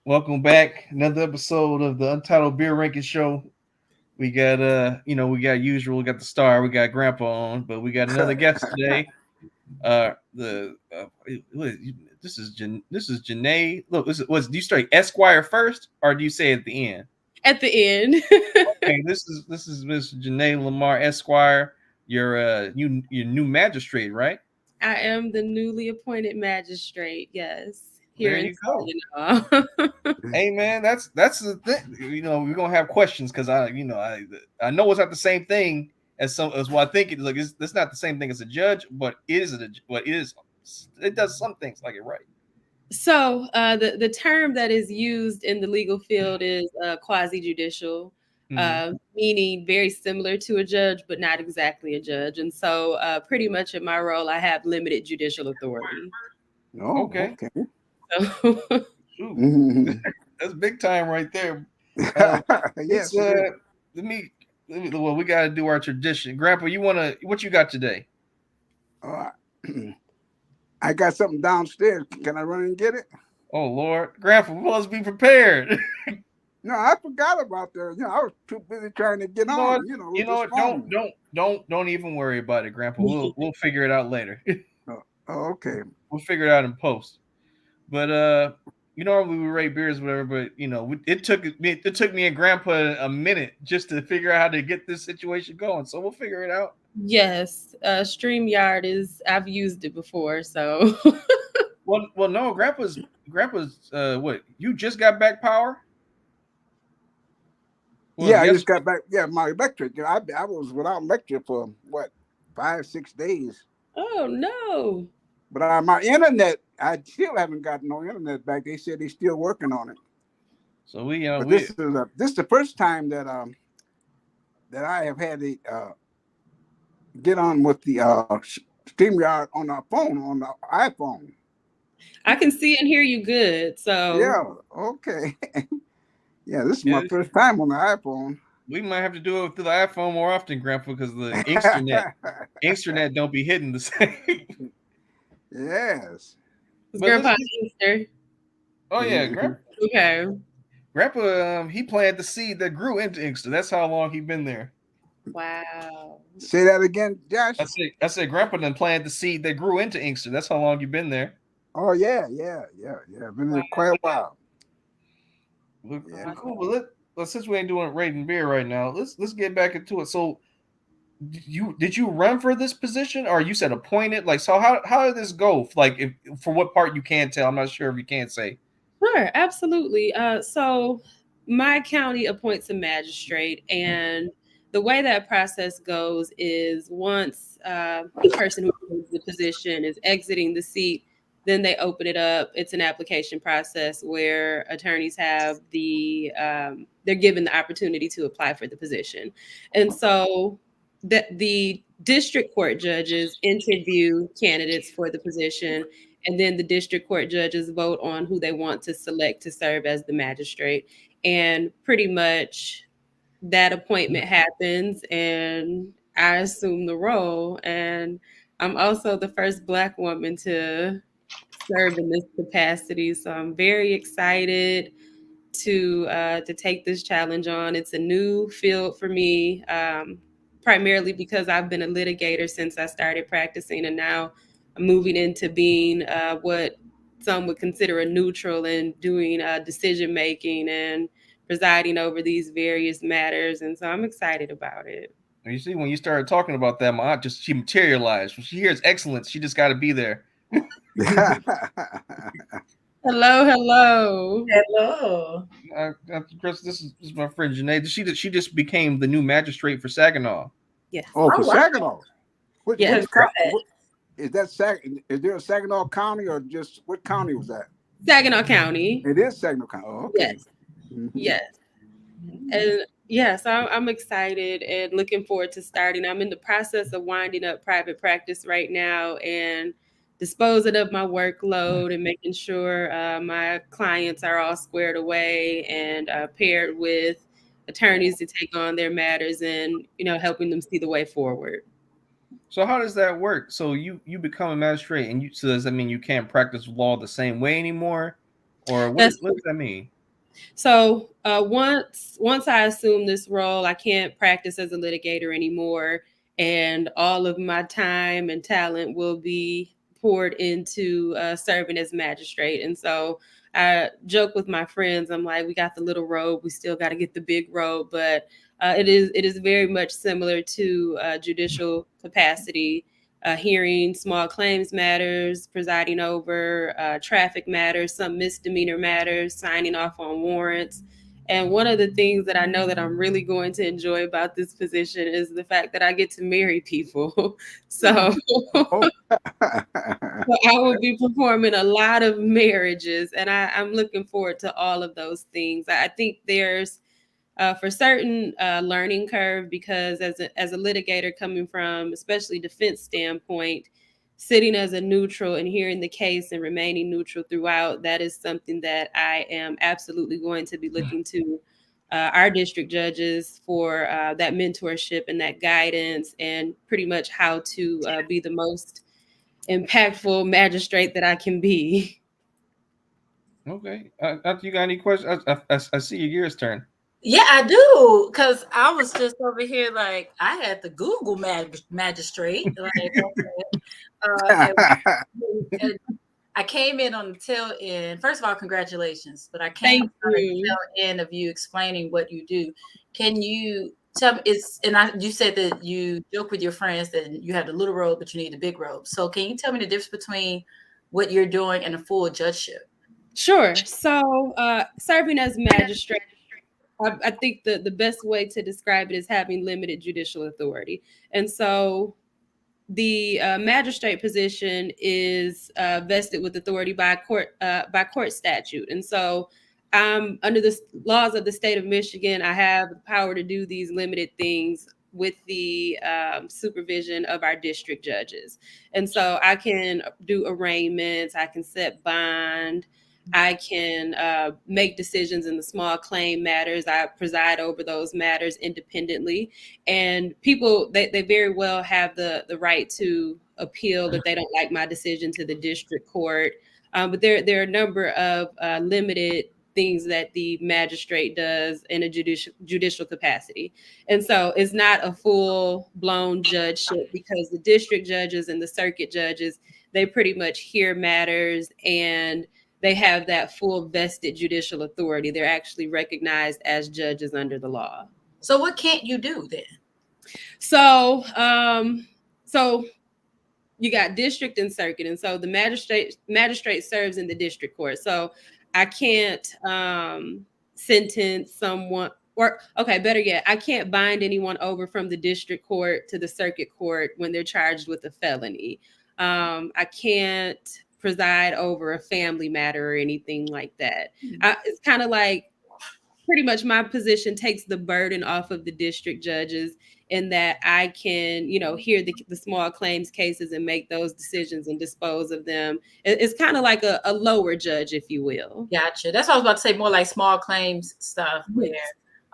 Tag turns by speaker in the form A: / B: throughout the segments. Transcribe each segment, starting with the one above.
A: Welcome back. Another episode of the Untitled Beer Ranking Show. We got the star, we got Grandpa on, but we got another guest today. The what is- this is Janae. Look, do you start Esquire first, or do you say at the end?
B: At the end.
A: Okay, this is Miss Janae Lamar Esquire. Your new magistrate, right?
B: I am the newly appointed magistrate, yes, here
A: There
B: in
A: you go.
B: Saginaw.
A: Hey man, that's the thing. We're gonna have questions because I know it's not the same thing as what I think it like. It's not the same thing as a judge, but it does some things like it right.
B: So, the term that is used in the legal field is quasi judicial,
A: Mm-hmm.
B: meaning very similar to a judge, but not exactly a judge. And so, pretty much in my role, I have limited judicial authority.
C: Oh,
A: Okay,
C: okay.
B: So,
A: shoot,
C: Mhm.
A: that's big time right there. Uh, let's
C: Yes, it is.
A: let me, well, we got to do our tradition. Grandpa, what you got today?
C: Uh, I got something downstairs. Can I run and get it?
A: Oh Lord, Grandpa, we must be prepared.
C: No, I forgot about that. I was too busy trying to get
A: You know what?
C: on.
A: You
C: With
A: know
C: this
A: what? Don't
C: phone.
A: don't don't even worry about it, Grandpa. We'll figure it out later.
C: Oh, okay.
A: We'll figure it out in post. But we rate beers, whatever. But it took me and Grandpa a minute just to figure out how to get this situation going. So we'll figure it out.
B: yes, StreamYard I've used it before. So,
A: Well, no, Grandpa's. What? You just got back power? Was
C: Yeah,
A: it
C: I just
A: yesterday?
C: got back. Yeah, my electric. I was without electric for what 5 6 days.
B: oh no.
C: But my internet, I still haven't gotten no internet back. They said they're still working on it.
A: So we
C: But
A: we
C: this is the first time that I have had to get on with the StreamYard on the phone on the iPhone.
B: I can see and hear you good. So,
C: Yeah, okay. Yeah, this is my
A: yeah,
C: first time on the iPhone.
A: we might have to do it through the iPhone more often, Grandpa, because the Inksternet don't be hitting the same.
C: Yes.
B: it's
A: But let's
B: Grandpa
A: get.
B: Easter.
A: Oh yeah,
B: Okay.
A: Grandpa, he planted the seed that grew into Inkster. That's how long he been there.
B: Wow.
C: Say that again,
A: I
C: Josh.
A: said, I said, Grandpa then planted the seed that grew into Inkster. That's how long you been there.
C: Oh yeah. Been there quite a while.
A: Look,
C: Yeah.
A: well, cool. But since we ain't doing rating beer right now, let's get back into it. So, did you run for this position, or you said appointed? Like, so how did this go? Like, if for what part you can't tell, I'm not sure if you can't say.
B: Sure, absolutely. So my county appoints a magistrate, and the way that process goes is once the person who holds the position is exiting the seat, then they open it up. It's an application process where attorneys have they're given the opportunity to apply for the position, and so the district court judges interview candidates for the position, and then the district court judges vote on who they want to select to serve as the magistrate. And pretty much that appointment happens, and I assume the role. And I'm also the first Black woman to serve in this capacity, so I'm very excited to take this challenge on. It's a new field for me, primarily because I've been a litigator since I started practicing, and now I'm moving into being what some would consider a neutral and doing decision making and presiding over these various matters. And so I'm excited about it.
A: And you see, when you started talking about that, my aunt she materialized. When she hears excellence, she just got to be there.
B: Hello, hello.
D: Hello.
A: Chris, this is my friend Janae. She just became the new magistrate for Saginaw.
B: Yes.
C: Oh, for
D: Oh, wow.
C: Saginaw.
B: Yes.
D: Congrats.
C: Is that Is there a Saginaw County or just what county was that?
B: Saginaw County.
C: It is Saginaw County. Oh, okay.
B: Yes.
C: Mhm.
B: Yes. And yes, I'm excited and looking forward to starting. I'm in the process of winding up private practice right now and disposing of my workload and making sure my clients are all squared away and paired with attorneys to take on their matters and helping them see the way forward.
A: So how does that work? So you become a magistrate, and so does that mean you can't practice law the same way anymore? or
B: That's
A: what does that mean?
B: So once I assume this role, I can't practice as a litigator anymore, and all of my time and talent will be poured into serving as magistrate. And so I joke with my friends. I'm like, we got the little robe, we still got to get the big robe, but it is very much similar to judicial capacity. Hearing small claims matters, presiding over traffic matters, some misdemeanor matters, signing off on warrants. And one of the things that I know that I'm really going to enjoy about this position is the fact that I get to marry people. So,
C: Oh.
B: so I will be performing a lot of marriages, and I'm looking forward to all of those things. I think there's for certain learning curve, because as a litigator coming from especially defense standpoint, sitting as a neutral and hearing the case and remaining neutral throughout, that is something that I am absolutely going to be looking to our district judges for that mentorship and that guidance, and pretty much how to be the most impactful magistrate that I can be.
A: Okay. You got any questions? I see your gears turn.
D: Yeah, I do. Because I was just over here, like, I had the Google magistrate. Like, okay. And I came in on the tail end. First of all, congratulations. But I came
B: Thank
D: on the
B: you.
D: tail end of you explaining what you do. Can you tell me? You said that you joke with your friends that you have the little robe, but you need the big robe. So can you tell me the difference between what you're doing and a full judgeship?
B: Sure. So, serving as magistrate, I think the best way to describe it is having limited judicial authority. And so the magistrate position is vested with authority by court statute. And so under the laws of the state of Michigan, I have the power to do these limited things with the supervision of our district judges. And so I can do arraignments, I can set bond, I can make decisions in the small claim matters. I preside over those matters independently. And people, they very well have the right to appeal if they don't like my decision to the district court. But there are a number of limited things that the magistrate does in a judicial capacity. And so it's not a full blown judgeship, because the district judges and the circuit judges, they pretty much hear matters, and they have that full vested judicial authority. They're actually recognized as judges under the law.
D: So what can't you do then?
B: So, so you got district and circuit, and so the magistrate serves in the district court. So I can't sentence someone, or okay, better yet, I can't bind anyone over from the district court to the circuit court when they're charged with a felony. I can't preside over a family matter or anything like that. It's kind of like, pretty much my position takes the burden off of the district judges, in that I can, hear the small claims cases and make those decisions and dispose of them. It's kind of like a lower judge, if you will.
D: Gotcha. That's what I was about to say, more like small claims stuff.
B: Yes.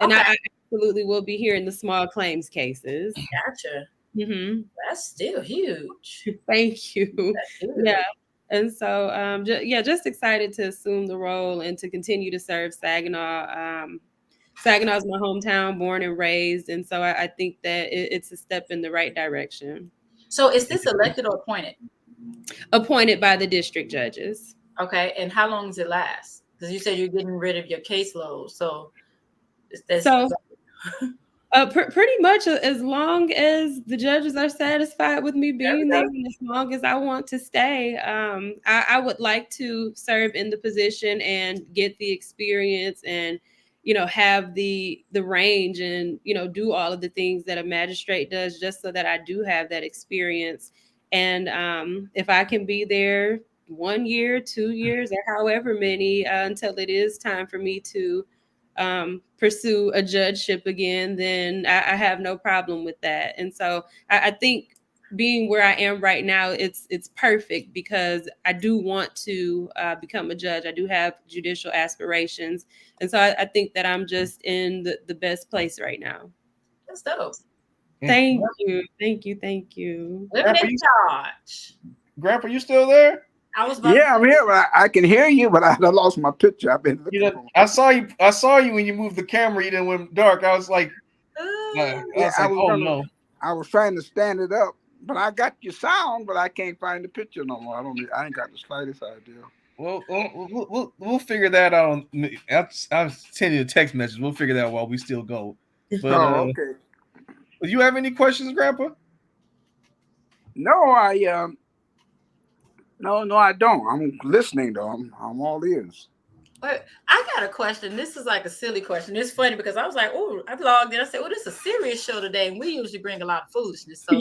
B: And I absolutely will be hearing the small claims cases.
D: Gotcha.
B: Mm-hmm.
D: That's still huge.
B: Thank you. Yeah. And so, just excited to assume the role and to continue to serve Saginaw. Saginaw is my hometown, born and raised. And so I think that it's a step in the right direction.
D: So is this elected or appointed?
B: Appointed by the district judges.
D: Okay. And how long does it last? Because you said you're getting rid of your caseload. So
B: pretty much as long as the judges are satisfied with me being there, and as long as I want to stay. I would like to serve in the position and get the experience, and have the range, and do all of the things that a magistrate does, just so that I do have that experience. And if I can be there 1 year, 2 years, or however many, until it is time for me to pursue a judgeship again, then I have no problem with that. And so I think being where I am right now, it's perfect, because I do want to become a judge. I do have judicial aspirations. And so I think that I'm just in the best place right now.
D: That's dope.
B: Thank you. Thank you. Thank you.
D: Living in charge.
A: Grandpa, you still there?
D: I was about
C: Yeah, I'm here, but I can hear you, but I lost my picture. I've been
A: You
C: looking
A: know,
C: for.
A: I saw you when you moved the camera. You didn't went dark. I was like,
C: Yeah,
A: oh no.
C: I was trying to stand it up, but I got your sound, but I can't find the picture no more. I ain't got the slightest idea.
A: Well, we'll figure that out. I'll send you a text message. We'll figure that out while we still go. But
C: Oh, okay.
A: do you have any questions, Grandpa?
C: No, no, I don't. I'm listening though. I'm all ears.
D: But I got a question. This is like a silly question. It's funny because I was like, oh, I logged in. I said, well, this is a serious show today. And we usually bring a lot of foolishness. So,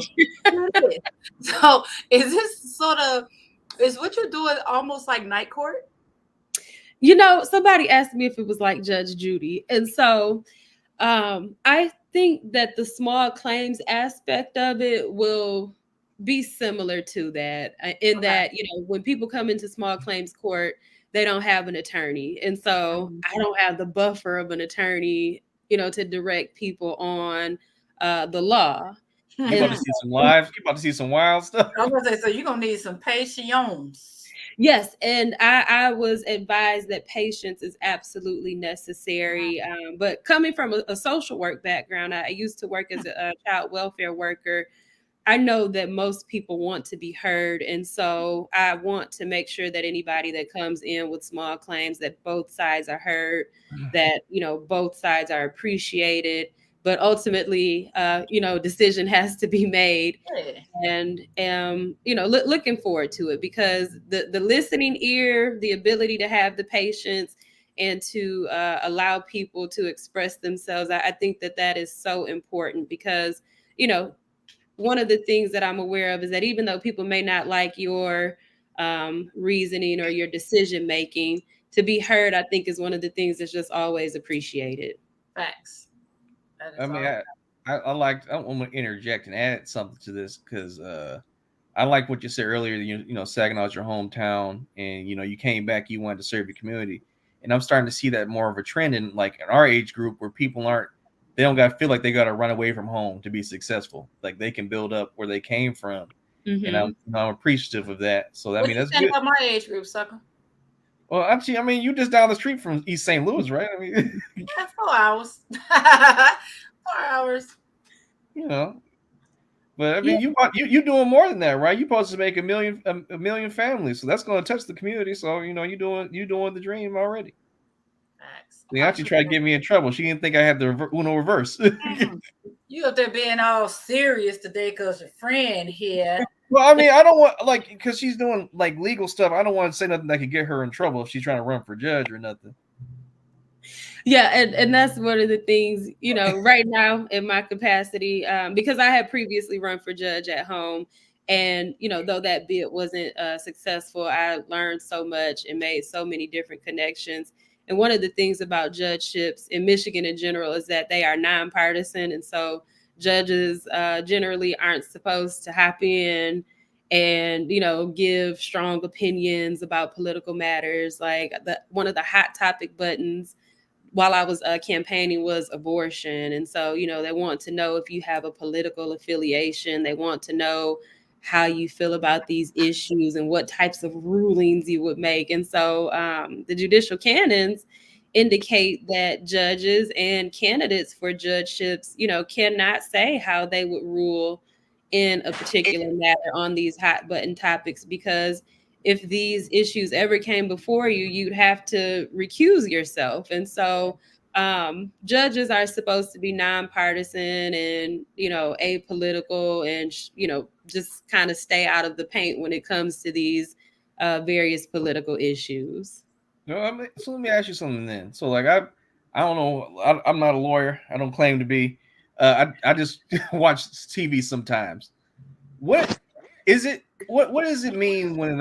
D: so is this sort of, is what you're doing almost like night court?
B: You know, somebody asked me if it was like Judge Judy. And so I think that the small claims aspect of it will be similar to that in that, you know, when people come into small claims court, they don't have an attorney. And so I don't have the buffer of an attorney, you know, to direct people on the law.
A: You about to see some live? You about to see some wild stuff?
D: I was going to say, so you're going to need some patience.
B: Yes, and I was advised that patience is absolutely necessary. But coming from a social work background, I used to work as a child welfare worker. I know that most people want to be heard. And so I want to make sure that anybody that comes in with small claims, that both sides are heard, that, you know, both sides are appreciated. But ultimately, you know, decision has to be made. And you know, looking forward to it because the listening ear, the ability to have the patience and to allow people to express themselves, I think that is so important because, you know, one of the things that I'm aware of is that even though people may not like your reasoning or your decision making, to be heard, I think is one of the things that's just always appreciated.
D: Facts.
A: I mean, I want to interject and add something to this because I like what you said earlier. You know, Saginaw's your hometown, and you know, you came back, you wanted to serve your community, and I'm starting to see that more of a trend in like in our age group where they don't got to feel like they got to run away from home to be successful. Like they can build up where they came from, and I'm appreciative of that. So I mean, that's good.
D: About my age group, sucker.
A: Well, actually, I mean, you just down the street from East St. Louis, right? I mean,
D: 4 hours. 4 hours.
A: You know, but I mean, you doing more than that, right? You're supposed to make a million families, so that's going to touch the community. So you know, you doing the dream already.
D: Facts.
A: The auntie tried to get me in trouble. She didn't think I had the Uno reverse.
D: You up there being all serious today because your friend here.
A: Well, I mean, I don't want because she's doing like legal stuff. I don't want to say nothing that could get her in trouble if she's trying to run for judge or nothing.
B: Yeah, and that's one of the things, you know, right now in my capacity, because I had previously run for judge at home. And, you know, though that bid wasn't successful, I learned so much and made so many different connections. And one of the things about judgeships in Michigan in general is that they are nonpartisan. And so judges generally aren't supposed to hop in and, you know, give strong opinions about political matters. Like one of the hot topic buttons while I was campaigning was abortion. And so, you know, they want to know if you have a political affiliation. They want to know how you feel about these issues and what types of rulings you would make. And so the judicial canons indicate that judges and candidates for judgeships, you know, cannot say how they would rule in a particular matter on these hot button topics because if these issues ever came before you, you'd have to recuse yourself. And so judges are supposed to be nonpartisan and, you know, apolitical and, you know, just kind of stay out of the paint when it comes to these various political issues.
A: No, I mean, so let me ask you something then. So like I don't know. I'm not a lawyer. I don't claim to be. I just watch TV sometimes. What is it? What does it mean when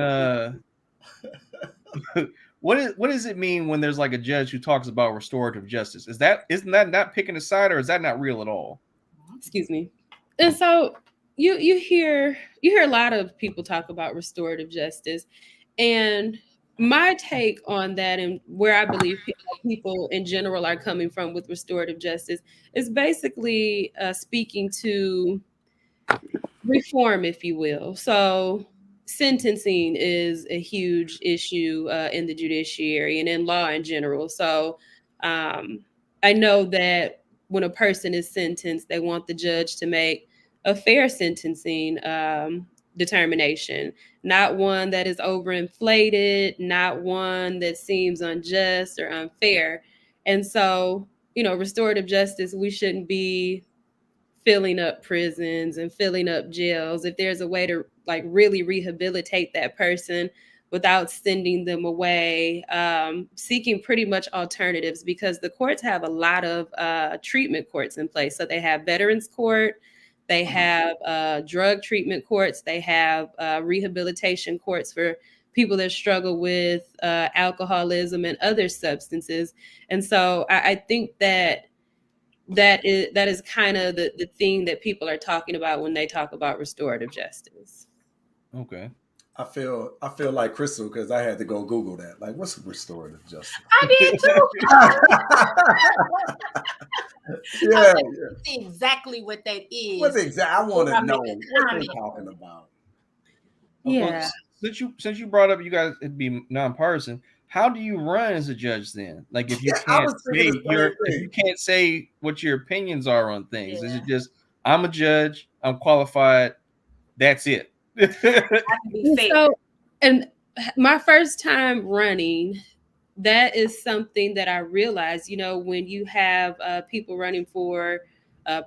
A: what does it mean when there's like a judge who talks about restorative justice? Isn't that not picking a side, or is that not real at all?
B: Excuse me. And so you hear a lot of people talk about restorative justice, and my take on that and where I believe people in general are coming from with restorative justice is basically speaking to reform, if you will. So sentencing is a huge issue in the judiciary and in law in general. So I know that when a person is sentenced, they want the judge to make a fair sentencing determination, not one that is overinflated, not one that seems unjust or unfair. And so, restorative justice, we shouldn't be filling up prisons and filling up jails. If there's a way to like really rehabilitate that person without sending them away, seeking pretty much alternatives, because the courts have a lot of treatment courts in place. So they have veterans court, they have drug treatment courts, they have rehabilitation courts for people that struggle with alcoholism and other substances. And so I think that is kind of the thing that people are talking about when they talk about restorative justice.
A: Okay.
E: I feel like Crystal because I had to go Google that. Like, what's restorative justice?
D: I did too.
E: Yeah,
D: See exactly what that is.
E: What's exactly? I want to know
D: making
E: what they're
D: comment.
E: talking about.
B: Yeah.
A: Since you brought up you guys it'd be nonpartisan, how do you run as a judge then? Like if you
E: Yeah, I
A: can't
E: was thinking
A: say
E: the same
A: if
E: thing.
A: you can't say what your opinions are on things, is
D: Yeah.
A: it just I'm a judge, I'm qualified, that's it?
D: I can be fair.
B: So, and my first time running, that is something that I realized, when you have people running for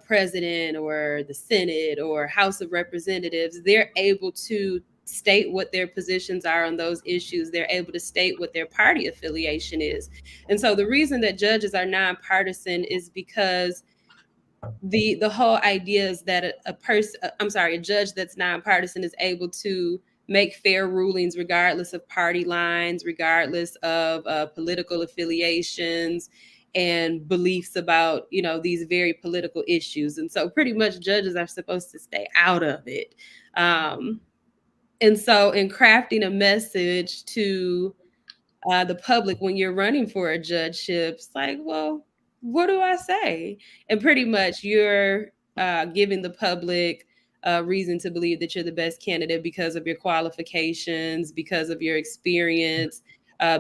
B: president or the Senate or House of Representatives, they're able to state what their positions are on those issues. They're able to state what their party affiliation is. And so the reason that judges are nonpartisan is because the whole idea is that a judge that's nonpartisan is able to make fair rulings regardless of party lines, regardless of political affiliations and beliefs about, these very political issues. And so pretty much judges are supposed to stay out of it. And so in crafting a message to the public when you're running for a judgeship, it's like, well, what do I say? And pretty much you're giving the public a reason to believe that you're the best candidate because of your qualifications, because of your experience,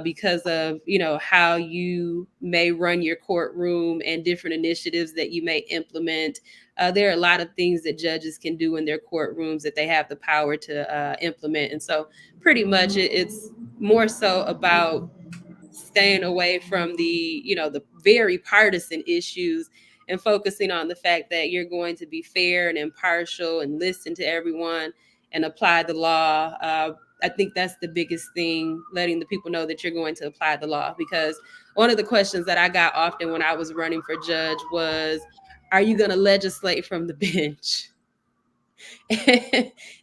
B: because of how you may run your courtroom and different initiatives that you may implement. There are a lot of things that judges can do in their courtrooms that they have the power to implement. And so pretty much it's more so about staying away from the very partisan issues and focusing on the fact that you're going to be fair and impartial and listen to everyone and apply the law. I think that's the biggest thing, letting the people know that you're going to apply the law, because one of the questions that I got often when I was running for judge was, are you going to legislate from the bench?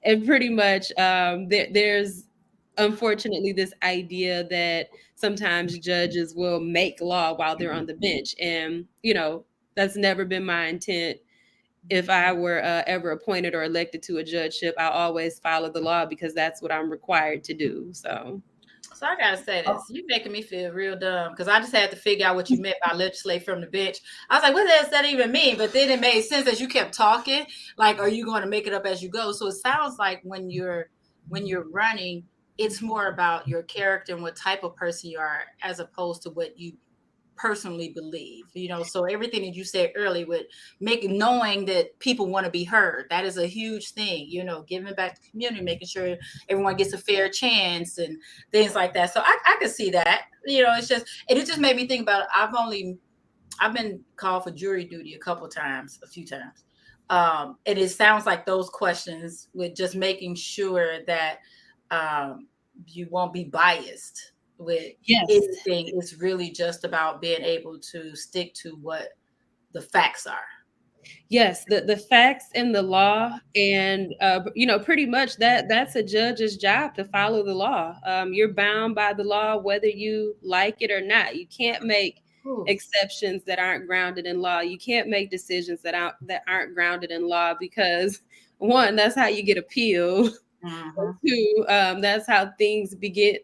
B: And pretty much there's unfortunately this idea that sometimes judges will make law while they're on the bench, and that's never been my intent. If I were ever appointed or elected to a judgeship, I always follow the law because that's what I'm required to do. So
D: I gotta say this, you're making me feel real dumb because I just had to figure out what you meant by legislate from the bench. I was like, what does that even mean? But then it made sense as you kept talking. Like, are you going to make it up as you go? So it sounds like when you're running, it's more about your character and what type of person you are, as opposed to what you personally believe. So everything that you said earlier with knowing that people want to be heard, that is a huge thing. Giving back to the community, making sure everyone gets a fair chance and things like that. So I could see that. It just made me think about it. I've been called for jury duty a few times. And it sounds like those questions with just making sure that you won't be biased with anything. It's really just about being able to stick to what the facts are.
B: Yes, the facts and the law, and pretty much that's a judge's job to follow the law. You're bound by the law whether you like it or not. You can't make exceptions that aren't grounded in law. You can't make decisions that aren't grounded in law, because one, that's how you get appealed. Mm-hmm. Two, that's how things begin.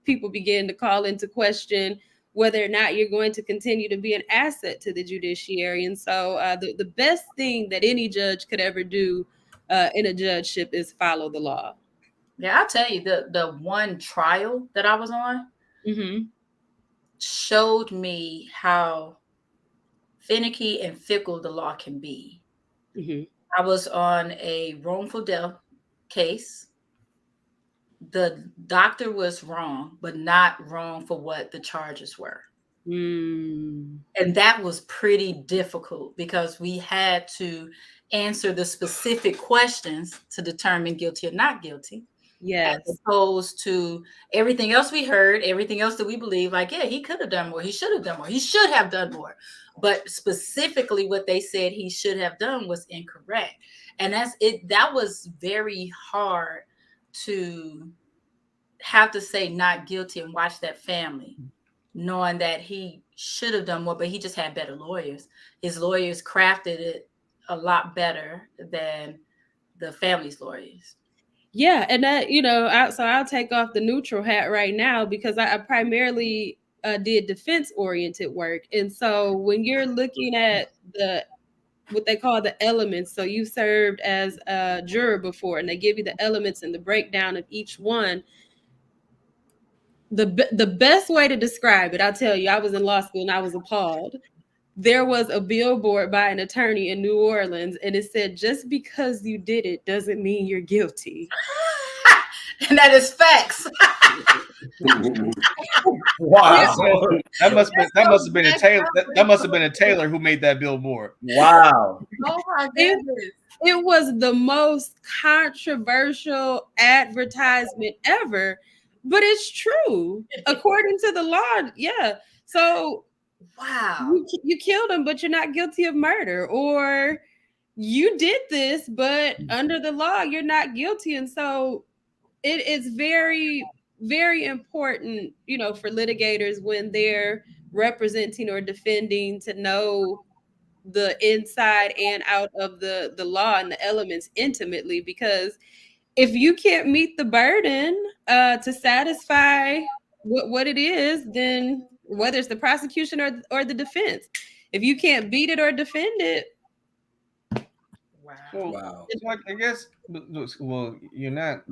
B: People begin to call into question whether or not you're going to continue to be an asset to the judiciary. And so the best thing that any judge could ever do in a judgeship is follow the law.
D: Yeah, I'll tell you, the one trial that I was on showed me how finicky and fickle the law can be. I was on a wrongful death case. The doctor was wrong, but not wrong for what the charges were. And that was pretty difficult because we had to answer the specific questions to determine guilty or not guilty.
B: Yes.
D: As opposed to everything else we heard, everything else that we believe, like, yeah, he could have done more. He should have done more. He should have done more. But specifically what they said he should have done was incorrect. And that's it. That was very hard to have to say not guilty and watch that family, knowing that he should have done more, but he just had better lawyers. His lawyers crafted it a lot better than the family's lawyers.
B: Yeah, and that, you know, so I'll take off the neutral hat right now because I primarily did defense-oriented work. And so when you're looking at what they call the elements, so you served as a juror before, and they give you the elements and the breakdown of each one. The best way to describe it, I'll tell you, I was in law school and I was appalled. There was a billboard by an attorney in New Orleans, and it said, "Just because you did it doesn't mean you're guilty."
D: And that is facts.
E: Wow.
A: That must have been a Taylor. That must have been a Taylor who made that billboard.
E: Wow.
D: Oh my goodness.
B: It was the most controversial advertisement ever, but it's true. According to the law, yeah. So
D: wow.
B: You killed him, but you're not guilty of murder. Or you did this, but under the law, you're not guilty. And so it is very, very important, you know, for litigators when they're representing or defending to know the inside and out of the law and the elements intimately, because if you can't meet the burden to satisfy what it is, then whether it's the prosecution or the defense, if you can't beat it or defend it.
E: Wow.
A: So I guess, well, you're not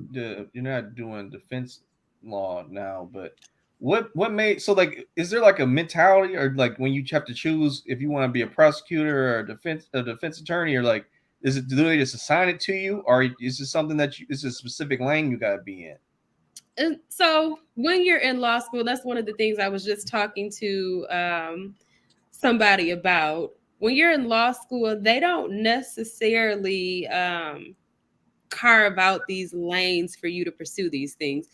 A: doing defense law now, but what made, so like, is there like a mentality, or like when you have to choose if you want to be a prosecutor or a defense attorney, or like, do they just assign it to you, or is this something that is a specific lane you got to be in?
B: And so when you're in law school, that's one of the things I was just talking to somebody about. When you're in law school, they don't necessarily carve out these lanes for you to pursue these things.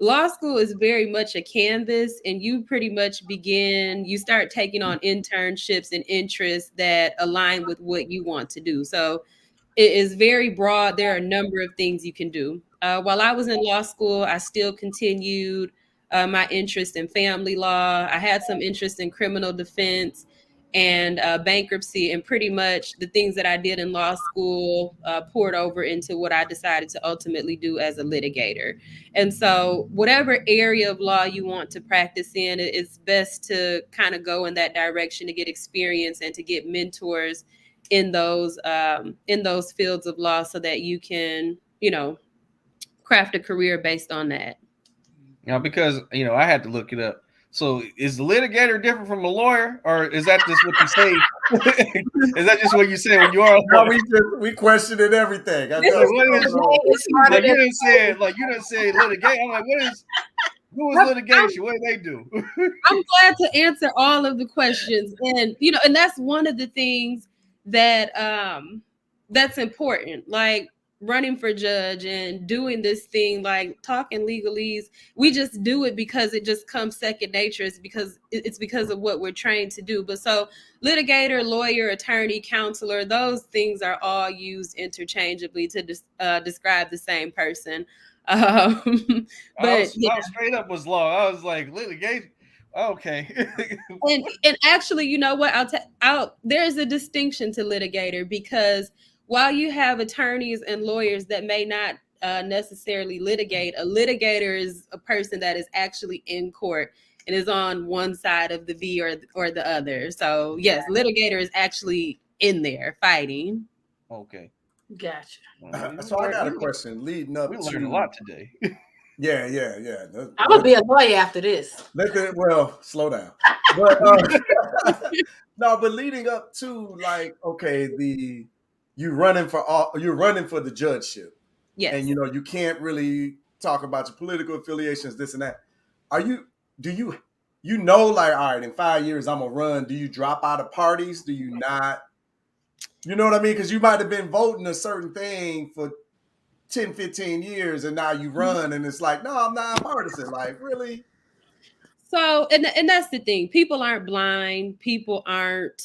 B: Law school is very much a canvas, and you pretty much you start taking on internships and interests that align with what you want to do. So it is very broad. There are a number of things you can do. While I was in law school, I still continued my interest in family law. I had some interest in criminal defense and bankruptcy, and pretty much the things that I did in law school poured over into what I decided to ultimately do as a litigator. And so whatever area of law you want to practice in, it's best to kind of go in that direction to get experience and to get mentors in those fields of law, so that you can, you know, craft a career based on that.
A: Now, because, you know, I had to look it up. So is the litigator different from a lawyer, or is that just what you say? Is that just what you say when you are?
E: No, we questioned everything. I know.
A: Like you didn't say litigation. I'm like, who is litigation? What do they do?
B: I'm glad to answer all of the questions, and you know, and that's one of the things that that's important. Like running for judge and doing this thing, like talking legalese, we just do it because it just comes second nature. It's because of what we're trained to do. But so litigator, lawyer, attorney, counselor, those things are all used interchangeably to describe the same person. But
A: I was straight up was law. I was like, litigation. Okay.
B: and actually, you know what? There's a distinction to litigator, because while you have attorneys and lawyers that may not necessarily litigate, a litigator is a person that is actually in court and is on one side of the V or the other. So yes, litigator is actually in there fighting.
A: Okay.
D: Gotcha.
E: So I got a question leading up
A: We
E: to.
A: learned a lot today.
E: Yeah.
D: I'm gonna be a lawyer after this.
E: Well, slow down. But no, but leading up to like, okay, you're running for the judgeship,
B: Yes.
E: and you can't really talk about your political affiliations, this and that. Do you like, all right, in 5 years I'm gonna run? Do you drop out of parties? Do you not? You know what I mean? Because you might have been voting a certain thing for 10, 15 years, and now you run, and it's like, no, I'm nonpartisan. Like, really?
B: So, and that's the thing. People aren't blind. People aren't,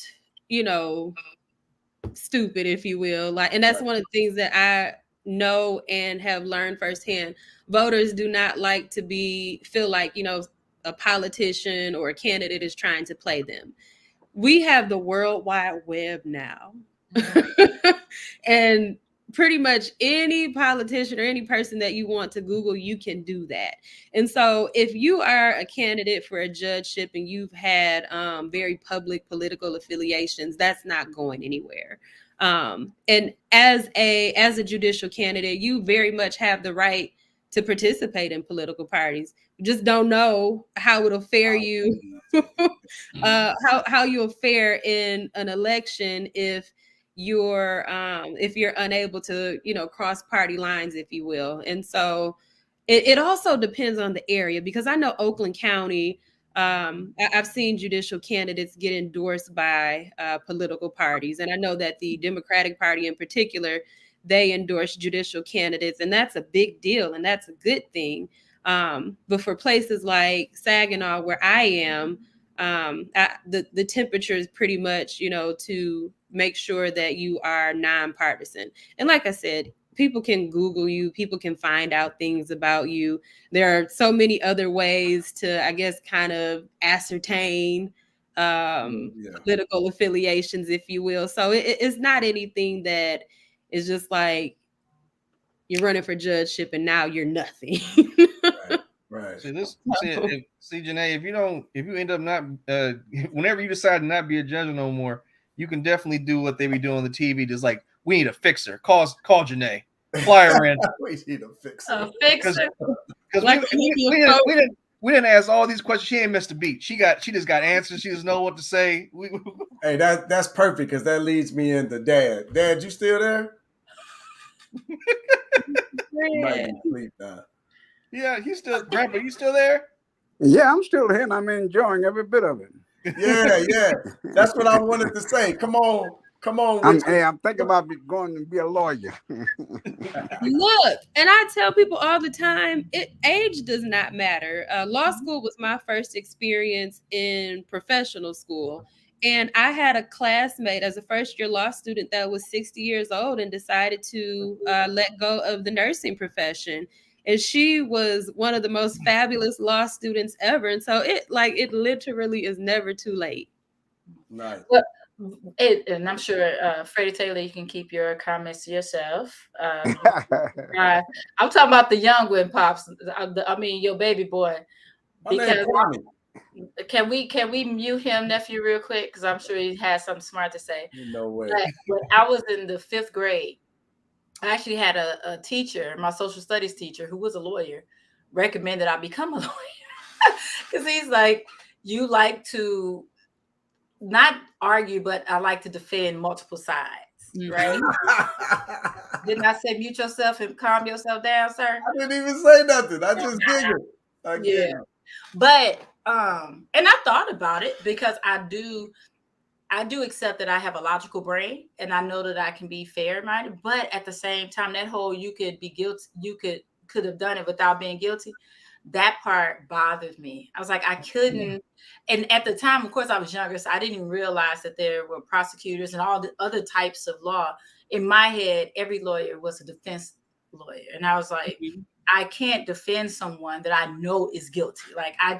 B: stupid, if you will. Like, and that's
E: Right.
B: one of the things that I know and have learned firsthand. Voters do not like to feel like, a politician or a candidate is trying to play them. We have the World Wide Web now. And pretty much any politician or any person that you want to Google, you can do that. And so if you are a candidate for a judgeship and you've had very public political affiliations, that's not going anywhere. And as a judicial candidate, you very much have the right to participate in political parties. You just don't know how it'll fare you, how you'll fare in an election if you're unable to cross party lines, if you will. And so it also depends on the area, because I know Oakland County, I've seen judicial candidates get endorsed by political parties, and I know that the Democratic Party in particular, they endorse judicial candidates, and that's a big deal, and that's a good thing. But for places like Saginaw, where I am, the temperature is pretty much, to make sure that you are nonpartisan. And like I said, people can Google you, people can find out things about you. There are so many other ways to, I guess, kind of ascertain political affiliations, if you will. So it's not anything that is just like you're running for judgeship and now you're nothing.
E: Right.
A: See, Janae, if you end up not, whenever you decide to not be a judge no more, you can definitely do what they be doing on the TV. Just like, we need a fixer. Call Janae. Fly her in.
E: We need a fixer.
D: A fixer.
A: Because
B: Like
A: we didn't ask all these questions. She ain't missed a beat. She just got answers. She just know what to say.
E: Hey, that's perfect, because that leads me into Dad. Dad, you still there? You might be asleep now.
A: Yeah, Grandpa, you still there?
C: Yeah, I'm still here and I'm enjoying every bit of it.
E: Yeah. That's what I wanted to say. Come on.
C: I'm thinking about going to be a lawyer.
B: Look, and I tell people all the time, age does not matter. Law school was my first experience in professional school. And I had a classmate as a first-year law student that was 60 years old and decided to let go of the nursing profession. And she was one of the most fabulous law students ever. And so it literally is never too late.
E: Nice.
D: Well, and I'm sure Freddie Taylor, you can keep your comments to yourself. I'm talking about the young one, Pops. I mean, your baby boy. Because can we mute him, nephew, real quick? Because I'm sure he has something smart to say.
E: No way.
D: But when I was in the 5th grade, I actually had a teacher, my social studies teacher, who was a lawyer, recommended I become a lawyer. Because he's like, you like to not argue, but I like to defend multiple sides, right? Didn't I say mute yourself and calm yourself down, sir?
E: I didn't even say nothing. I just giggled.
D: Yeah. But and I thought about it, because I do accept that I have a logical brain, and I know that I can be fair-minded, but at the same time, that whole you could be guilty, you could have done it without being guilty, that part bothered me. I was like, I couldn't. And at the time, of course, I was younger, so I didn't even realize that there were prosecutors and all the other types of law. In my head, every lawyer was a defense lawyer. And I was like, I can't defend someone that I know is guilty. Like, I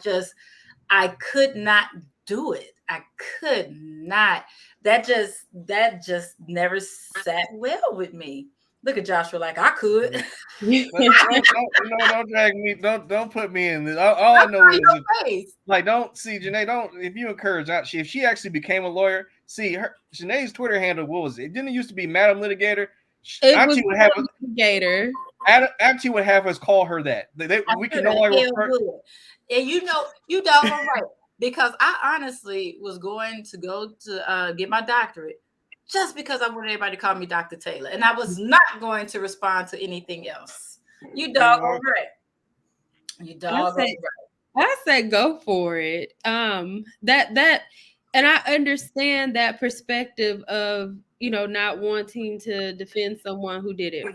D: could not do it. I could not. That just never sat well with me. Look at Joshua, like I could.
A: Don't drag me. Don't put me in this. All I know is, don't see Janae. Don't, if you encourage that, if she actually became a lawyer, see her Janae's Twitter handle. What was it? Didn't it used to be Madam Litigator?
B: It was
A: Auntie would have
B: a litigator.
A: Auntie would have us call her that. We can no longer refer.
D: And you doggone right. Because I honestly was going to go to get my doctorate just because I wanted everybody to call me Dr. Taylor. And I was not going to respond to anything else. You doggone right. You doggone right.
B: I say go for it. That and I understand that perspective of, not wanting to defend someone who did it.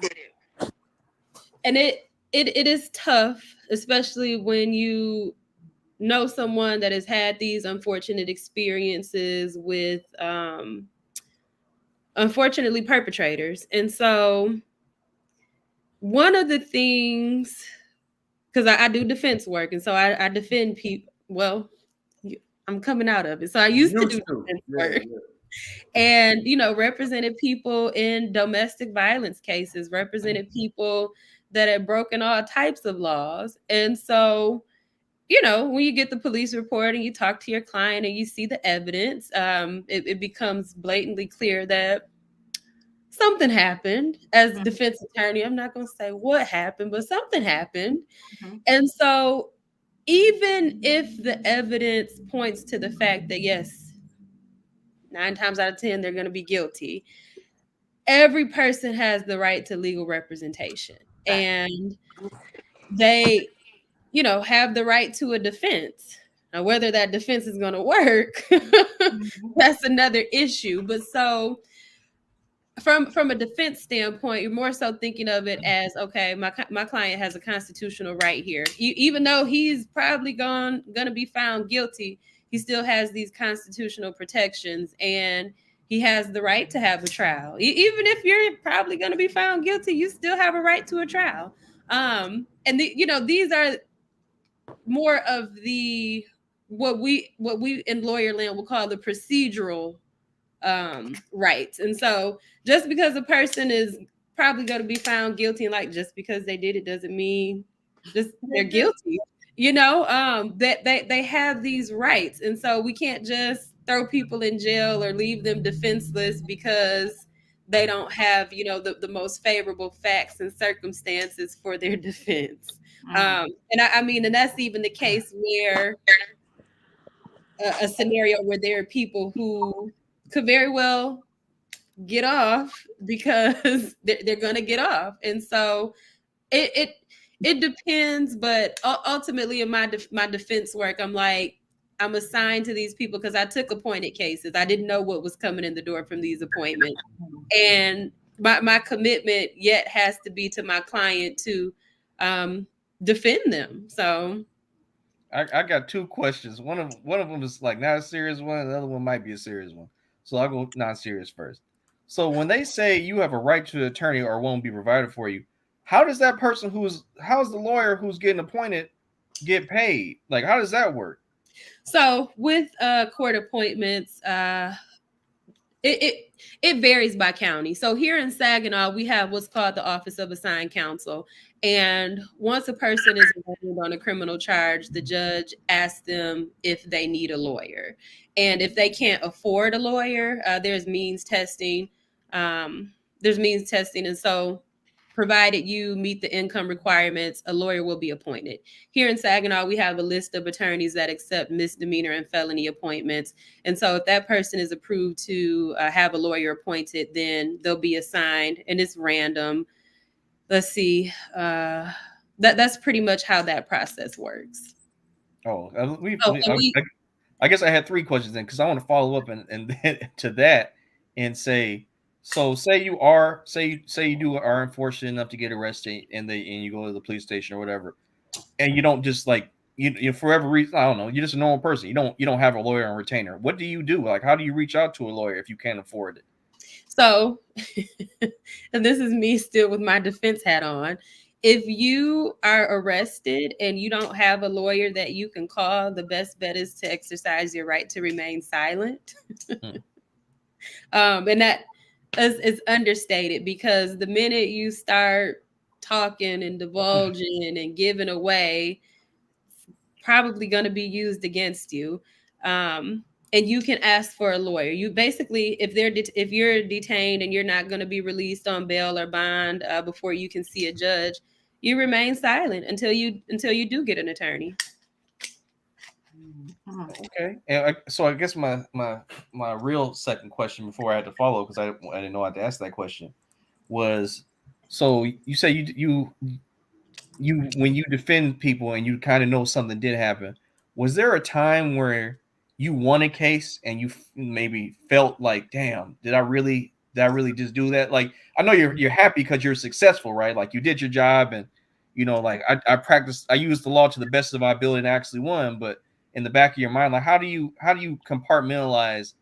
B: And it is tough, especially when you know someone that has had these unfortunate experiences with unfortunately perpetrators. And so one of the things, because I do defense work, and so I defend people. Well, I'm coming out of it. So I used to do defense work. And, represented people in domestic violence cases, represented people that had broken all types of laws. And so, when you get the police report and you talk to your client and you see the evidence, it becomes blatantly clear that something happened. As a defense attorney, I'm not going to say what happened, but something happened. Mm-hmm. And so even if the evidence points to the fact that, yes, 9 times out of 10, they're going to be guilty, every person has the right to legal representation. And they, have the right to a defense. Now, whether that defense is going to work, that's another issue. But so from a defense standpoint, you're more so thinking of it as, okay, my client has a constitutional right here. Even though he's probably going to be found guilty, he still has these constitutional protections, and he has the right to have a trial. Even if you're probably going to be found guilty, you still have a right to a trial. And these are more of the what we in lawyer land will call the procedural rights. And so just because a person is probably going to be found guilty, and like just because they did it doesn't mean just they're guilty. That they have these rights, and so we can't just throw people in jail or leave them defenseless because they don't have the most favorable facts and circumstances for their defense. And I mean, and that's even the case where a scenario where there are people who could very well get off because they're going to get off. And so it depends, but ultimately in my defense work, I'm assigned to these people because I took appointed cases. I didn't know what was coming in the door from these appointments. And my commitment yet has to be to my client to defend them. So
A: I got 2 questions. One of them is like not a serious one, and the other one might be a serious one. So I'll go non-serious first. So when they say you have a right to an attorney or won't be provided for you, how does that person how's the lawyer who's getting appointed get paid? Like, how does that work?
B: So with court appointments, it varies by county. So here in Saginaw, we have what's called the Office of Assigned Counsel. And once a person is arraigned on a criminal charge, the judge asks them if they need a lawyer. And if they can't afford a lawyer, there's means testing. And so provided you meet the income requirements, a lawyer will be appointed. Here in Saginaw, we have a list of attorneys that accept misdemeanor and felony appointments. And so if that person is approved to have a lawyer appointed, then they'll be assigned, and it's random. Let's see. That's pretty much how that process works.
A: Oh, I guess I had 3 questions then, because I want to follow up and then to that and say, so say you are unfortunate enough to get arrested and you go to the police station or whatever, and you don't just like you for whatever reason, I don't know, you're just a normal person. You don't have a lawyer on retainer. What do you do? Like, how do you reach out to a lawyer if you can't afford it?
B: So, and this is me still with my defense hat on. If you are arrested and you don't have a lawyer that you can call, the best bet is to exercise your right to remain silent. And that is understated, because the minute you start talking and divulging and giving away, it's probably going to be used against you. and you can ask for a lawyer. You basically, if you're detained and you're not going to be released on bail or bond before you can see a judge, you remain silent until you do get an attorney.
A: Okay, and so I guess my real second question before I had to follow, because I didn't know I had to ask that question, was, so you say you when you defend people and you kind of know something did happen, was there a time where you won a case and you maybe felt like, damn, did I really just do that? Like, I know you're happy because you're successful, right? Like, you did your job, and like, I used the law to the best of my ability and actually won. But in the back of your mind, like, how do you compartmentalize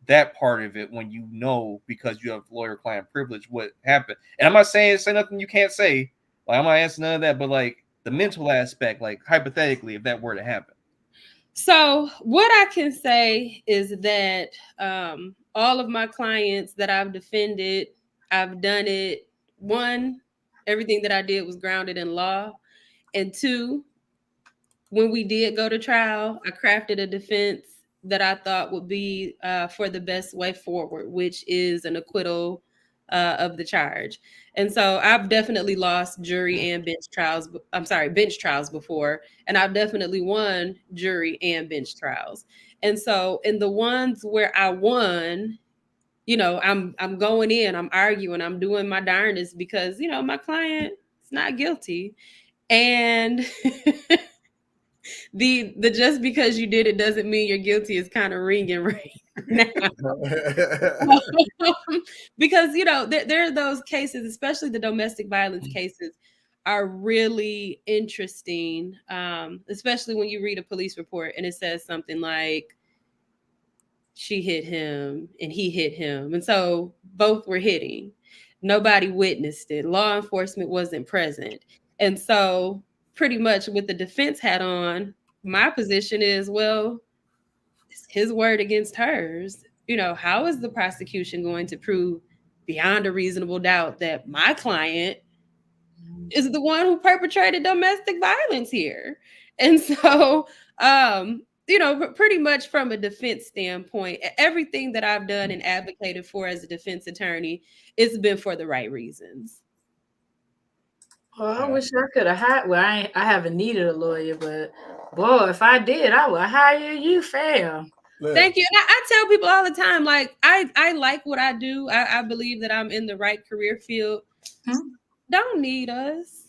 A: that part of it when you know, because you have lawyer client privilege, what happened? And I'm not saying say nothing you can't say, like, I'm not answering none of that, but like the mental aspect, like hypothetically, if that were to happen.
B: So what I can say is that all of my clients that I've defended, I've done it. One, everything that I did was grounded in law. And two, when we did go to trial, I crafted a defense that I thought would be for the best way forward, which is an acquittal of the charge. And so I've definitely lost jury and bench trials. Bench trials before, and I've definitely won jury and bench trials. And so in the ones where I won, I'm going in, I'm arguing, I'm doing my darndest because my client is not guilty, and the just because you did it doesn't mean you're guilty is kind of ringing right now. Because there are those cases, especially the domestic violence cases, are really interesting, especially when you read a police report and it says something like she hit him and he hit him, and so both were hitting. Nobody witnessed it. Law enforcement wasn't present. And so pretty much with the defense hat on, my position is, well, it's his word against hers. How is the prosecution going to prove beyond a reasonable doubt that my client is the one who perpetrated domestic violence here? And so, pretty much from a defense standpoint, everything that I've done and advocated for as a defense attorney, it's been for the right reasons.
D: Well, I wish I could have hired. Well, I haven't needed a lawyer, but boy, if I did, I would hire you, fam.
B: Thank you. And I tell people all the time, like, I like what I do. I believe that I'm in the right career field. Don't need us.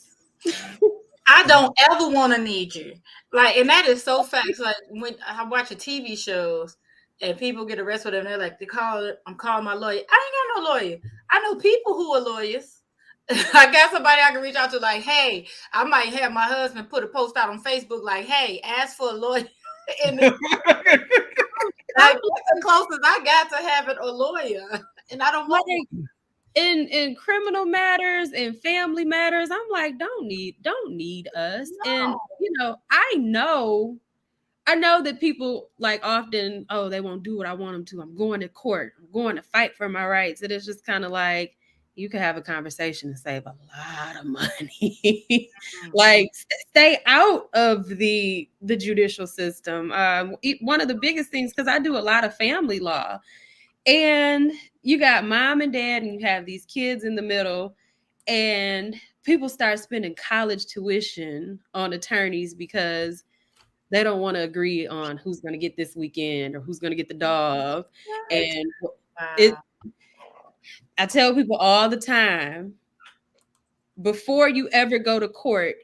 D: I don't ever want to need you. Like, and that is so facts. Like, when I watch a TV shows and people get arrested and they're like, I'm calling my lawyer. I ain't got no lawyer. I know people who are lawyers. I got somebody I can reach out to, like, hey, I might have my husband put a post out on Facebook like, hey, ask for a lawyer. And like, that's the closest I got to having a lawyer. And I don't want
B: in criminal matters and family matters, I'm like, don't need us. No. And I know that people like often, oh, they won't do what I want them to. I'm going to court. I'm going to fight for my rights. And it's just kind of like, you could have a conversation and save a lot of money. Like, stay out of the judicial system. One of the biggest things, because I do a lot of family law, and you got mom and dad, and you have these kids in the middle, and people start spending college tuition on attorneys because they don't want to agree on who's going to get this weekend or who's going to get the dog. And I tell people all the time, before you ever go to court,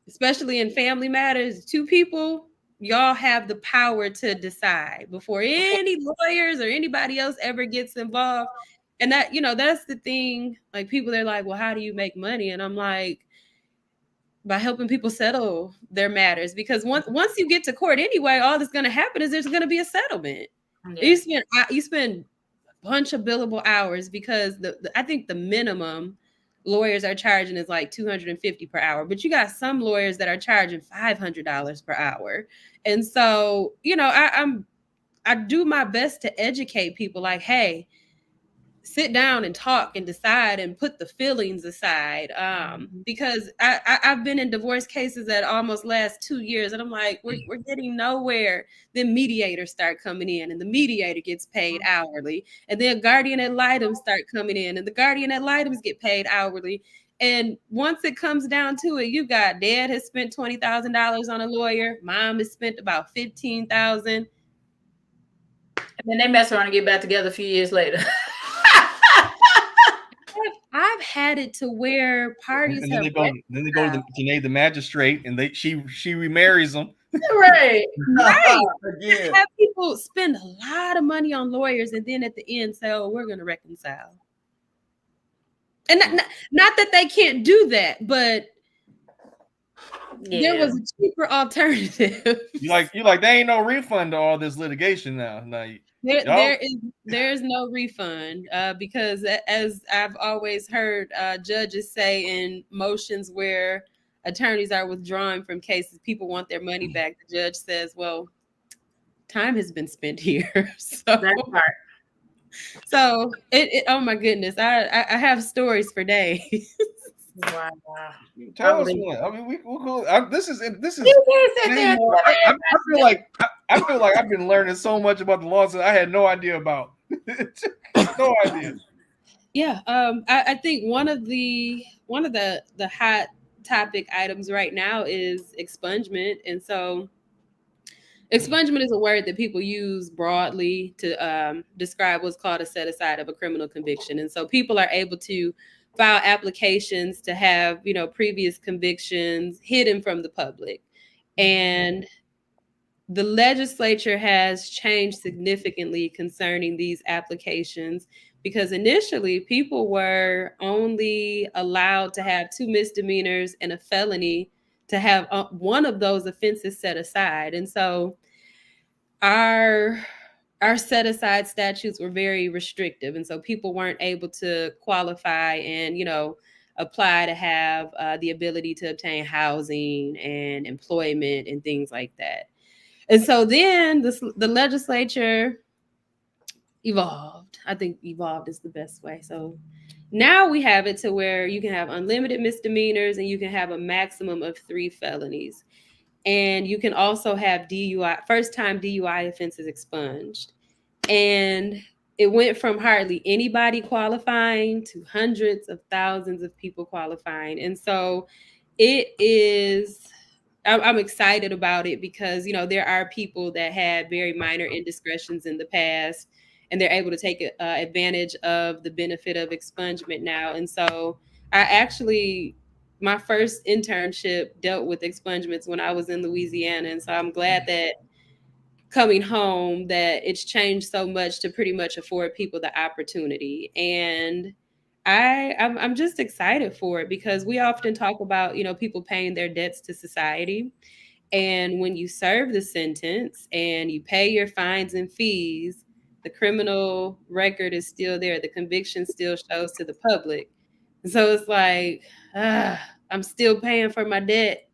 B: especially in family matters, two people, y'all have the power to decide before any lawyers or anybody else ever gets involved. And that, that's the thing. Like, people, they're like, well, how do you make money? And I'm like, by helping people settle their matters. Because once you get to court anyway, all that's going to happen is there's going to be a settlement. Yeah. You spend a bunch of billable hours, because I think the minimum lawyers are charging is like $250 per hour, but you got some lawyers that are charging $500 per hour. And so, I do my best to educate people, like, hey, sit down and talk and decide and put the feelings aside. Because I've been in divorce cases that almost last 2 years, and I'm like, we're getting nowhere. Then mediators start coming in, and the mediator gets paid hourly, and then guardian ad litem start coming in, and the guardian ad litems get paid hourly. And once it comes down to it, you got dad has spent $20,000 on a lawyer, mom has spent about $15,000.
D: And then they mess around and get back together a few years later.
B: I've had it to where parties
A: and then
B: have
A: they go to the magistrate, and she remarries them.
D: Right.
E: Again.
B: Have people spend a lot of money on lawyers, and then at the end say, "Oh, we're going to reconcile." And not that they can't do that, but there was a cheaper alternative.
A: You like there ain't no refund to all this litigation now.
B: There's no refund because, as I've always heard judges say in motions where attorneys are withdrawing from cases, people want their money back. The judge says, "Well, time has been spent here." So it oh my goodness, I have stories for days.
D: Wow.
A: Tell us one. I mean, this is. I feel like I've been learning so much about the laws that I had no idea about. No idea.
B: Yeah, I think one of the hot topic items right now is expungement, and so expungement is a word that people use broadly to describe what's called a set aside of a criminal conviction, and so people are able to file applications to have previous convictions hidden from the public, and the legislature has changed significantly concerning these applications, because initially people were only allowed to have 2 misdemeanors and a felony to have one of those offenses set aside. And so our set aside statutes were very restrictive. And so people weren't able to qualify and, apply to have the ability to obtain housing and employment and things like that. And so then the legislature evolved. I think evolved is the best way. So now we have it to where you can have unlimited misdemeanors and you can have a maximum of 3 felonies. And you can also have DUI, first-time DUI offenses expunged. And it went from hardly anybody qualifying to hundreds of thousands of people qualifying. And so I'm excited about it because, there are people that had very minor indiscretions in the past, and they're able to take advantage of the benefit of expungement now. And so my first internship dealt with expungements when I was in Louisiana. And so I'm glad that coming home that it's changed so much to pretty much afford people the opportunity. And I'm just excited for it because we often talk about, people paying their debts to society. And when you serve the sentence and you pay your fines and fees, the criminal record is still there. The conviction still shows to the public. And so it's like, I'm still paying for my debt.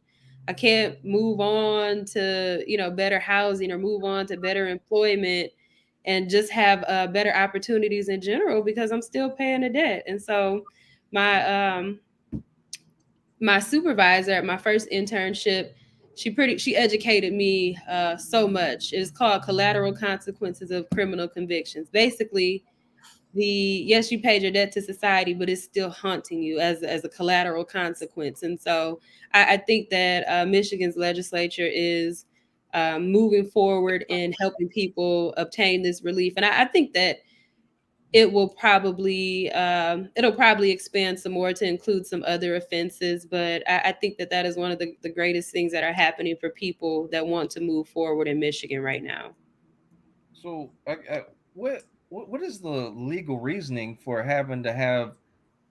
B: I can't move on to, better housing or move on to better employment and just have better opportunities in general because I'm still paying the debt. And so my supervisor at my first internship, she educated me so much. It's called collateral consequences of criminal convictions. Basically, yes, you paid your debt to society, but it's still haunting you as a collateral consequence. And so I think that Michigan's legislature is moving forward in helping people obtain this relief. And I think that it'll probably expand some more to include some other offenses. But I think that is one of the greatest things that are happening for people that want to move forward in Michigan right now.
A: So what is the legal reasoning for having to have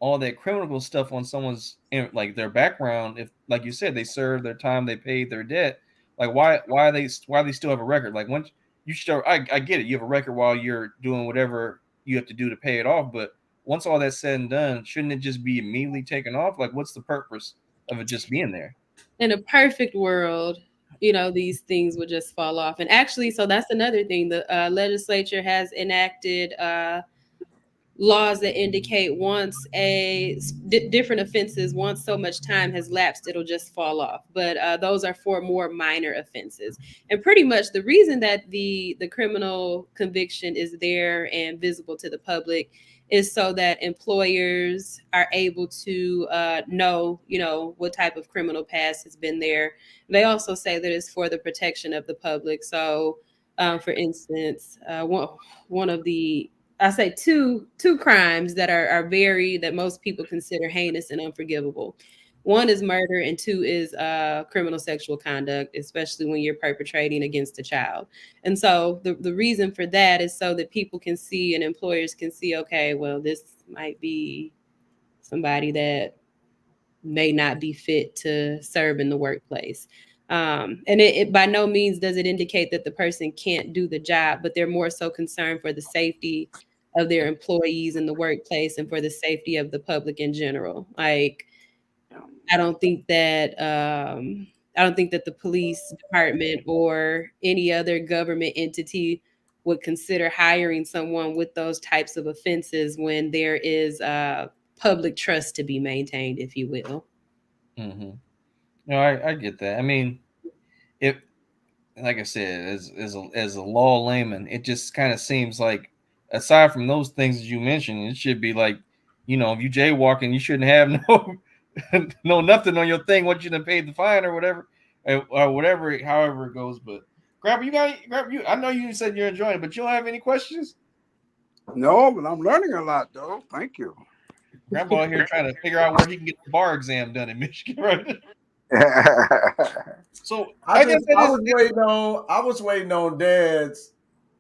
A: all that criminal stuff on someone's, like, their background? If, like you said, they served their time, they paid their debt, like why do they still have a record? Like, once you start, I get it, you have a record while you're doing whatever you have to do to pay it off, but once all that's said and done, shouldn't it just be immediately taken off? Like, what's the purpose of it just being there?
B: In a perfect world, these things would just fall off. And actually, so that's another thing. The legislature has enacted laws that indicate once different offenses, once so much time has lapsed, it'll just fall off. But those are for more minor offenses. And pretty much the reason that the criminal conviction is there and visible to the public is so that employers are able to know, what type of criminal past has been there. They also say that it's for the protection of the public. So, for instance, one of the I say two crimes that are that most people consider heinous and unforgivable. One is murder, and two is criminal sexual conduct, especially when you're perpetrating against a child. And so the reason for that is so that people can see and employers can see, okay, well, this might be somebody that may not be fit to serve in the workplace. And it by no means does it indicate that the person can't do the job, but they're more so concerned for the safety of their employees in the workplace and for the safety of the public in general. Like, I don't think that the police department or any other government entity would consider hiring someone with those types of offenses when there is public trust to be maintained, if you will.
A: Mm-hmm. No, I get that. I mean, if like I said, as a law layman, it just kind of seems like, aside from those things that you mentioned, it should be like, if you jaywalking, you shouldn't have no no nothing on your thing once you done paid the fine or whatever, or whatever, however it goes. But grab you. I know you said you're enjoying it, but you don't have any questions.
C: No, but I'm learning a lot, though. Thank you.
A: Grandpa here trying to figure out where he can get the bar exam done in Michigan, right? So
E: I was waiting on dads,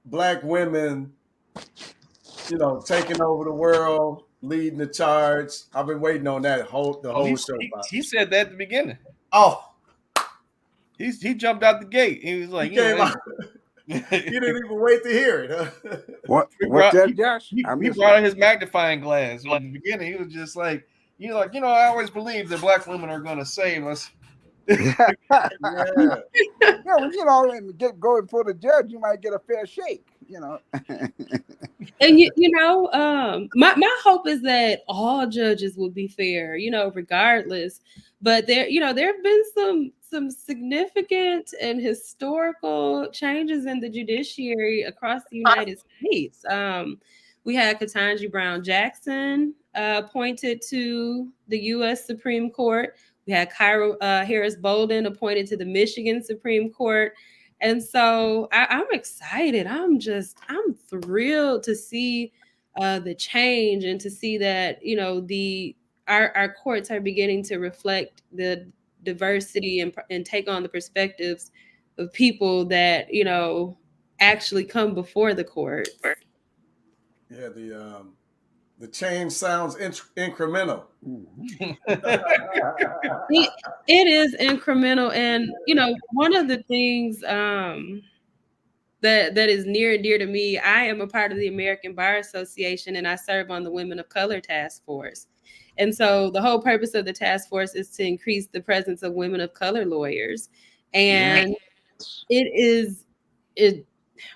E: black women, taking over the world, leading the charge. I've been waiting on that whole show.
A: He said that at the beginning.
E: Oh,
A: he jumped out the gate. He was like,
E: he didn't even wait to hear it. Huh?
C: What's that, Josh?
A: He brought out his magnifying glass. In the beginning, he was just like, I always believe that black women are going to save us.
C: Yeah, well, and going for the judge, you might get a fair shake.
B: And my hope is that all judges will be fair, regardless. But there have been some significant and historical changes in the judiciary across the United States. We had Ketanji Brown Jackson appointed to the U.S. Supreme Court. We had Kyra Harris Bolden appointed to the Michigan Supreme Court. And so I'm excited. I'm thrilled to see the change and to see that, our courts are beginning to reflect the diversity and take on the perspectives of people that, actually come before the courts.
E: Yeah, the change sounds incremental.
B: It is incremental. And, one of the things that is near and dear to me, I am a part of the American Bar Association, and I serve on the Women of Color Task Force. And so the whole purpose of the task force is to increase the presence of women of color lawyers. And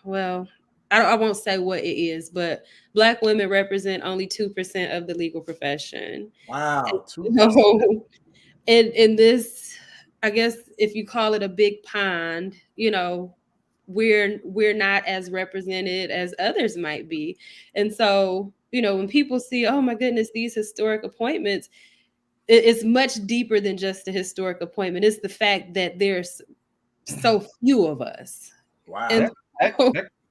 B: well, I won't say what it is, but Black women represent only 2% of the legal profession.
E: Wow.
B: So, in this, I guess if you call it a big pond, we're not as represented as others might be. And so, when people see, oh my goodness, these historic appointments, it's much deeper than just a historic appointment. It's the fact that there's so few of us.
E: Wow.
B: And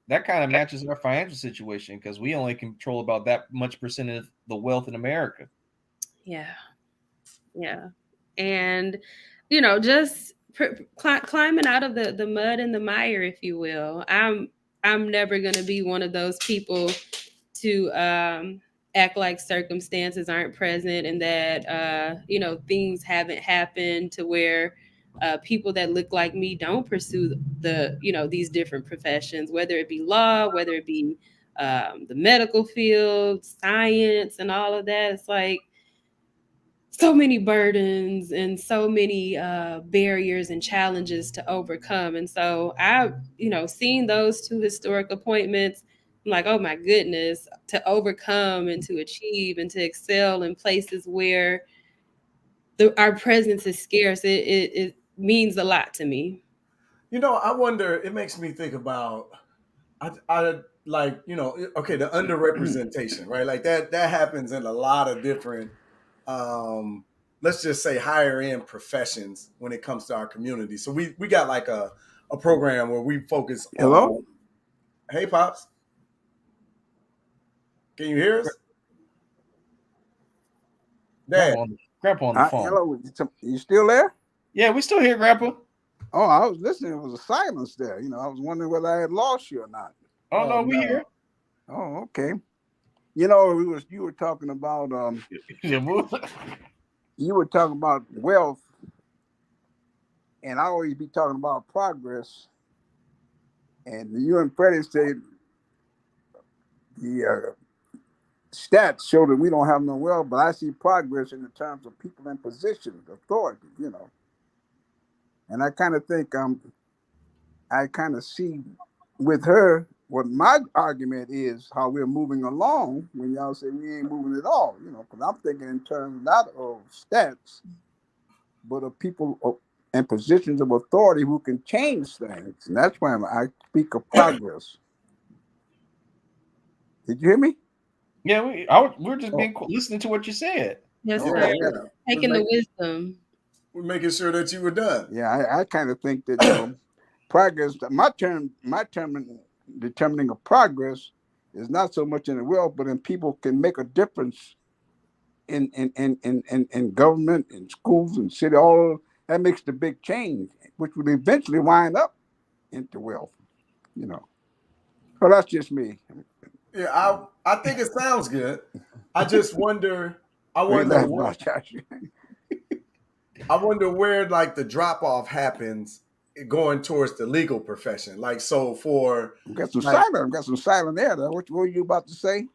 A: that kind of matches our financial situation, because we only control about that much percentage of the wealth in America.
B: Yeah. And, just climbing out of the mud and the mire, if you will. I'm never going to be one of those people to act like circumstances aren't present and that, things haven't happened to where people that look like me don't pursue these different professions, whether it be law, whether it be the medical field, science, and all of that. It's like so many burdens and so many barriers and challenges to overcome. And so seeing those two historic appointments I'm like, oh my goodness, to overcome and to achieve and to excel in places where our presence is scarce, it means a lot to me.
E: You know, I wonder. It makes me think about. I like, okay, the underrepresentation, right? Like that happens in a lot of different, um, let's just say higher end professions when it comes to our community. So we got like a program where we focus
C: Hello?
E: on. Hey, pops, can you hear us, Dad?
A: Grandpa on the phone.
C: Hello, you still there?
A: Yeah, we still here, Grandpa.
C: Oh, I was listening. It was a silence there. I was wondering whether I had lost you or not.
A: Oh no, we here.
C: Oh, okay. You were talking about you were talking about wealth, and I always be talking about progress. And you and Freddie said the stats show that we don't have no wealth, but I see progress in the terms of people in positions of authority. And I kind of think I kind of see with her what my argument is how we're moving along when y'all say we ain't moving at all, because I'm thinking in terms not of stats, but of people in positions of authority who can change things. And that's why I speak of progress. Did you hear me?
A: Yeah, we're just being listening to what you said.
B: Yes,
C: Oh,
B: sir.
C: okay.
B: Taking the wisdom.
E: We're making sure that you were done.
C: Yeah, I kind of think that progress. My term determining of progress is not so much in the wealth, but in people can make a difference in government, in schools, and city. All that makes the big change, which would eventually wind up into wealth. So that's just me.
E: Yeah, I think it sounds good. I just wonder. I
C: What you
E: wonder.
C: laughing about, Josh?
E: I wonder where like the drop off happens going towards the legal profession. Like, so for
C: I've got some
E: like,
C: silent. I've got some silent there. Though. What were you about to say?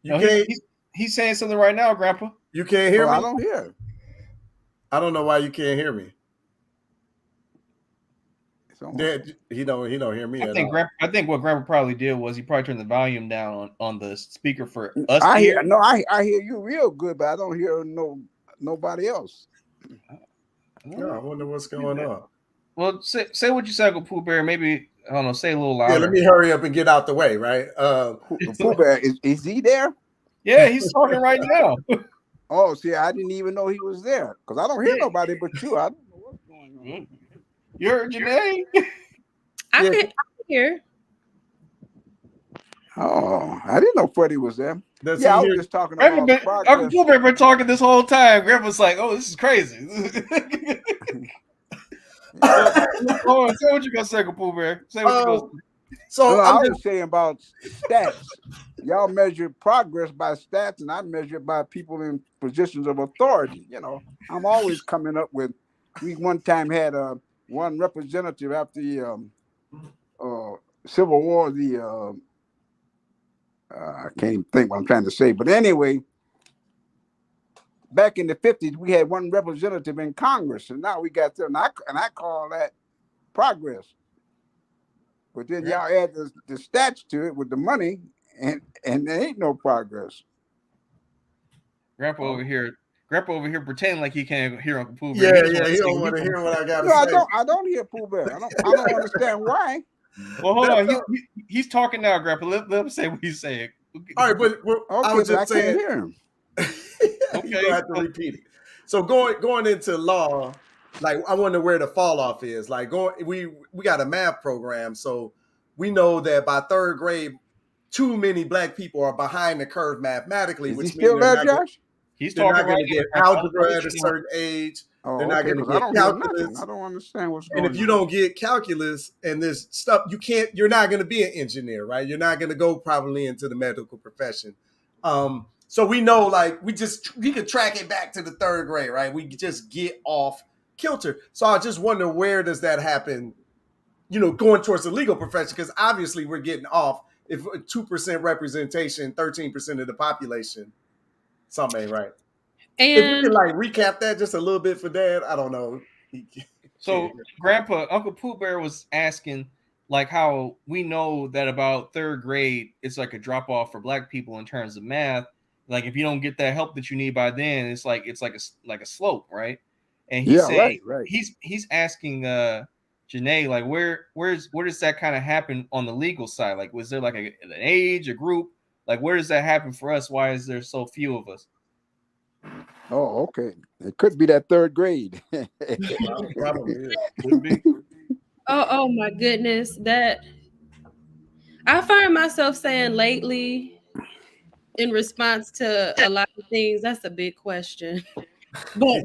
E: you
A: No,
E: can't
A: he's saying something right now, Grandpa.
E: you can't hear me.
C: I don't hear.
E: I don't know why you can't hear me.
C: So,
E: Dad, he don't hear me at all.
A: I think what Grandpa probably did was he probably turned the volume down on the speaker for us to
C: I
A: hear.
C: hear. No, I hear you real good, but I don't hear nobody else.
E: Yeah, I wonder what's going on.
A: Well, say what you said, Uncle Pooh Bear. Maybe I don't know. Say a little
E: Yeah,
A: louder.
E: let me hurry up and get out the way, right?
C: Pooh Bear, is he there?
A: Yeah, he's talking right now.
C: Oh, see, I didn't even know he was there because I don't hear nobody but you. I don't know what's going on.
A: You heard Janae?
B: I can hear.
C: Oh, I didn't know Freddie was there.
E: Does
C: Yeah, I
E: he
C: was
E: hear?
C: just talking
A: Grandpa
C: about
A: Uncle
C: progress.
A: Pooh Bear been talking this whole time. Grandpa's like, "Oh, this is crazy." Hold on, say what you gonna say, Uncle Pooh Bear. Say what you gonna say.
E: So
C: No, I
E: I'm
C: was
E: just
C: saying about stats. Y'all measure progress by stats, and I measure it by people in positions of authority. I'm always coming up with. We one time had one representative after the Civil War. I can't even think what I'm trying to say, but anyway, back in the 50s, we had one representative in Congress, and now we got there, and I call that progress. But then y'all add the stats to it with the money, and there ain't no progress.
A: Grandpa over here pretending like he can't hear Uncle Pooh Bear.
E: yeah. He don't want to hear what I got to
C: No,
E: say.
C: I don't hear Pooh Bear. I don't understand why.
A: Well, hold on. He's talking now, Grandpa. Let him say what he's saying.
E: All right, but I was
C: but I
E: just saying.
C: can't hear him.
E: You're gonna have to repeat it. So going into law, like I wonder where the fall off is. Like we got a math program, so we know that by third grade, too many black people are behind the curve mathematically,
C: Is he
E: which means
C: still there, Josh?
A: He's
E: they're
A: talking
E: not going
A: right
E: to get
A: now, Grandpa.
E: algebra at a certain age.
C: Oh,
E: They're not
C: okay,
E: going to
C: because I
E: get
C: don't hear nothing.
E: calculus.
C: I don't understand what's
E: And
C: going on.
E: if you don't get calculus and this stuff, you're not going to be an engineer, right? You're not going to go probably into the medical profession. So we know, like, we could track it back to the third grade, right? We just get off kilter. So I just wonder, where does that happen, going towards the legal profession? Because obviously we're getting off. If 2% representation, 13% of the population, something ain't right. If you can like recap that just a little bit for Dad, I don't know.
A: So, Grandpa, Uncle Pooh Bear was asking like how we know that about third grade, it's like a drop off for Black people in terms of math. Like if you don't get that help that you need by then, it's like a slope, right? And he's
C: Yeah,
A: saying
C: right.
A: he's asking Janae, like where does that kind of happen on the legal side? Like was there like an age, a group? Like where does that happen for us? Why is there so few of us?
C: Oh, okay. It could be that third grade.
E: Probably is.
A: Could be.
B: Oh my goodness. That I find myself saying lately in response to a lot of things, that's a big question. But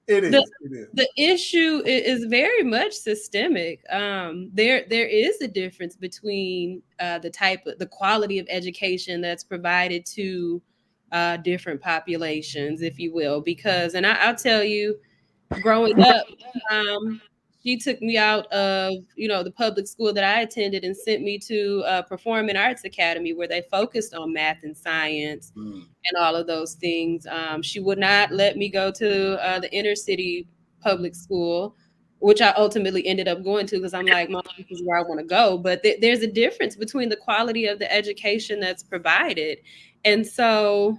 E: It
B: the
E: is. It is.
B: the issue is very much systemic. There is a difference between the quality of education that's provided to different populations, if you will. Because, and I'll tell you, growing up, she took me out of the public school that I attended and sent me to a performing arts academy where they focused on math and science and all of those things. She would not let me go to the inner city public school, which I ultimately ended up going to because I'm like, Mom, this is where I want to go. But there's a difference between the quality of the education that's provided. And so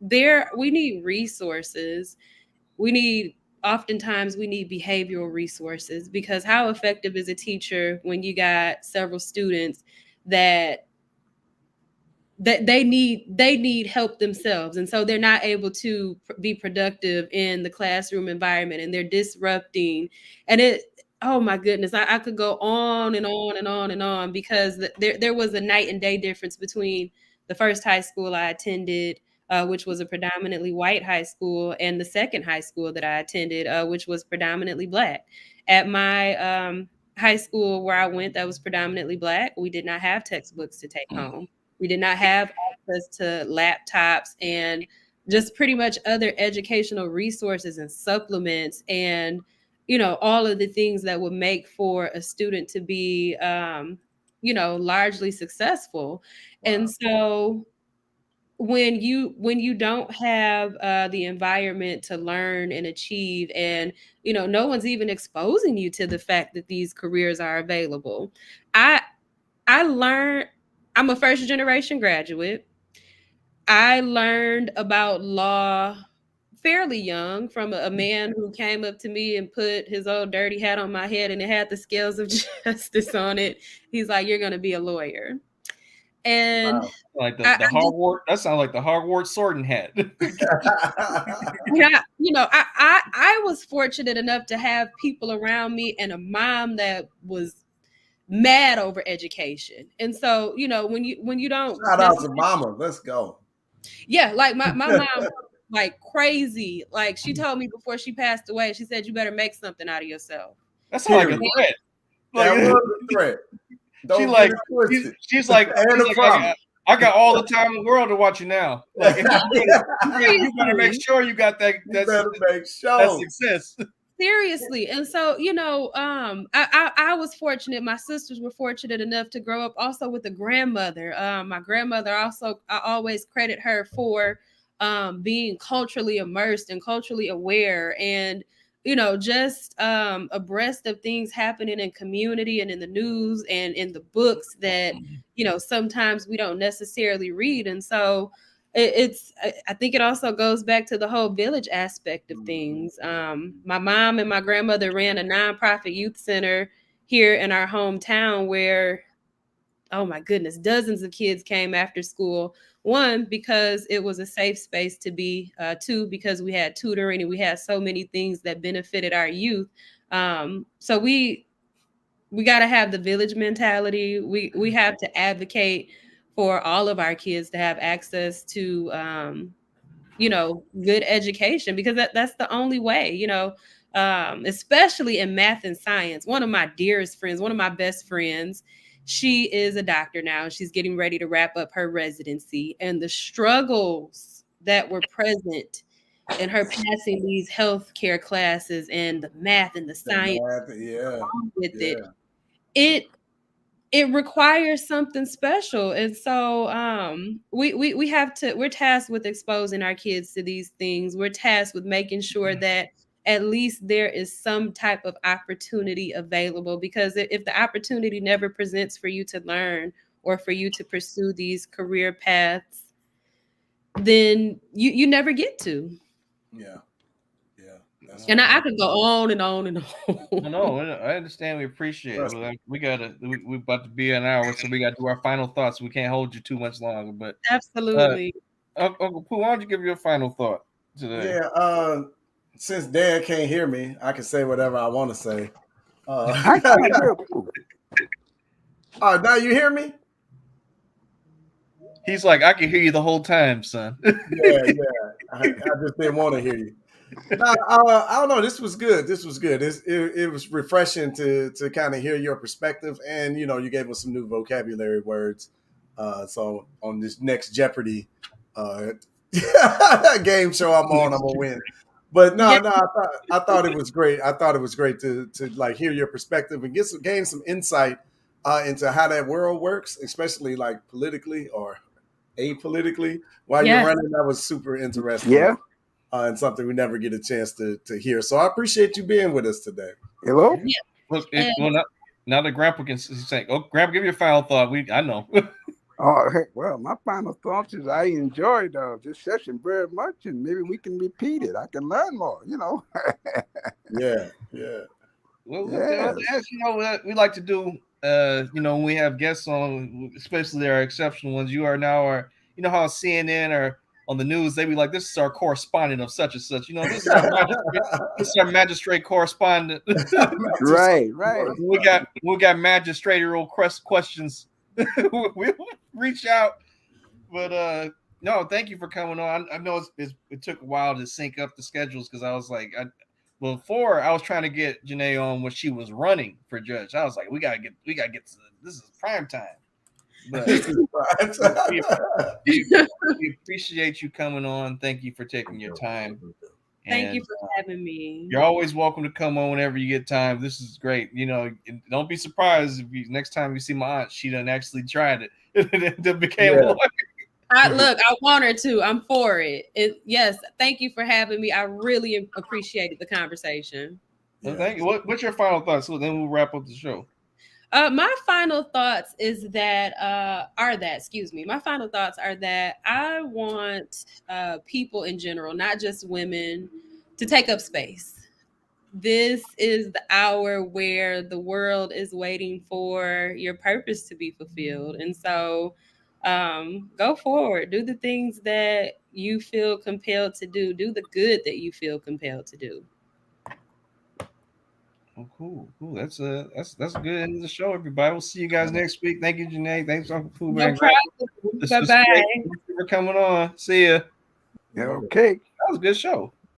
B: we need resources. Oftentimes we need behavioral resources, because how effective is a teacher when you got several students that they need help themselves, and so they're not able to be productive in the classroom environment, and they're disrupting. And oh my goodness, I could go on and on and on and on, because there was a night and day difference between the first high school I attended, which was a predominantly white high school, and the second high school that I attended, which was predominantly Black. At my high school where I went, that was predominantly Black, we did not have textbooks to take home. We did not have access to laptops and just pretty much other educational resources and supplements, and all of the things that would make for a student to be largely successful.
E: Wow.
B: And so when you don't have the environment to learn and achieve, and no one's even exposing you to the fact that these careers are available. I learned, I'm a first generation graduate. I learned about law fairly young from a man who came up to me and put his old dirty hat on my head, and it had the scales of justice on it. He's like, "You're going to be a lawyer." And
E: Wow.
A: Like the Hogwarts, that sounds like the Hogwarts sorting hat.
B: yeah, I was fortunate enough to have people around me and a mom that was mad over education. And so, when you don't
E: Shout out to Mama. Let's go.
B: Yeah, like my mom, like crazy. Like she told me before she passed away, she said, "You better make something out of yourself."
A: That sounds like a threat.
E: That was a threat.
A: She's like, I got all the time in the world to watch you now. Like, you better make sure you got that. That success.
B: Seriously. And so, I was fortunate. My sisters were fortunate enough to grow up also with a grandmother. My grandmother also, I always credit her for being culturally immersed and culturally aware, and just abreast of things happening in community and in the news and in the books that sometimes we don't necessarily read. And so I think it also goes back to the whole village aspect of things. My mom and my grandmother ran a nonprofit youth center here in our hometown where, oh my goodness, dozens of kids came after school. One, because it was a safe space to be. Two, because we had tutoring and we had so many things that benefited our youth. So we got to have the village mentality. We have to advocate for all of our kids to have access to good education, because that's the only way, especially in math and science. One of my dearest friends, one of my best friends, she is a doctor now. She's getting ready to wrap up her residency, and the struggles that were present in her passing these healthcare classes and the math and the science with it requires something special. And so we're tasked with exposing our kids to these things. We're tasked with making sure that at least there is some type of opportunity available. Because if the opportunity never presents for you to learn or for you to pursue these career paths, then you never get to.
E: Yeah. That's
B: And I could go on and on and on.
A: No, I understand. We appreciate it. But we're about to be an hour, so we got to do our final thoughts. We can't hold you too much longer. But
B: Absolutely.
A: Uncle Pooh, why don't you give your final thought today?
E: Yeah. Since Dan can't hear me, I can say whatever I want to say.
C: I can hear you.
E: Now you hear me?
A: He's like, I can hear you the whole time, son.
E: Yeah. I just didn't want to hear you. I don't know. This was good. It was refreshing to kind of hear your perspective, and you gave us some new vocabulary words. So on this next Jeopardy game show I'm on, I'm gonna win. But no, I thought it was great. I thought it was great to like hear your perspective and gain some insight into how that world works, especially like politically or apolitically while you're running. That was super interesting.
C: Yeah.
E: And something we never get a chance to hear. So I appreciate you being with us today.
C: Hello?
B: Yeah.
A: Look, now that Grandpa can say, "Oh, Grandpa, give your final thought." I know.
C: Oh, hey, well, my final thoughts is I enjoyed this session very much, and maybe we can repeat it. I can learn more,
E: Yeah.
A: Well,
C: Yes.
A: as you know, what we like to do, when we have guests on, especially our exceptional ones. You are now our, how CNN or on the news, they be like, this is our correspondent of such and such. This is our magistrate correspondent.
C: Right.
A: We got magistratorial questions. We'll reach out. But no, thank you for coming on. I know it took a while to sync up the schedules because I was like, before I was trying to get Janae on when she was running for judge. I was like, we gotta get to this is prime time. But we appreciate you coming on. Thank you for taking your time.
B: Thank you for having me.
A: You're always welcome to come on whenever you get time. This is great. Don't be surprised if next time you see my aunt, she done actually tried it. It became a lawyer.
B: Look, I want her to. I'm for it. Yes, thank you for having me. I really appreciated the conversation.
A: Well, thank you. What's your final thoughts? So then we'll wrap up the show.
B: My final thoughts My final thoughts are that I want people in general, not just women, to take up space. This is the hour where the world is waiting for your purpose to be fulfilled. And so go forward, do the things that you feel compelled to do the good that you feel compelled to do.
A: Oh, cool. That's good end of the show, everybody. We'll see you guys next week. Thank you, Janae. Thanks, Uncle Pooh.
B: No problem. Bye-bye.
A: Thank you for coming on. See ya.
C: Okay.
A: That was a good show.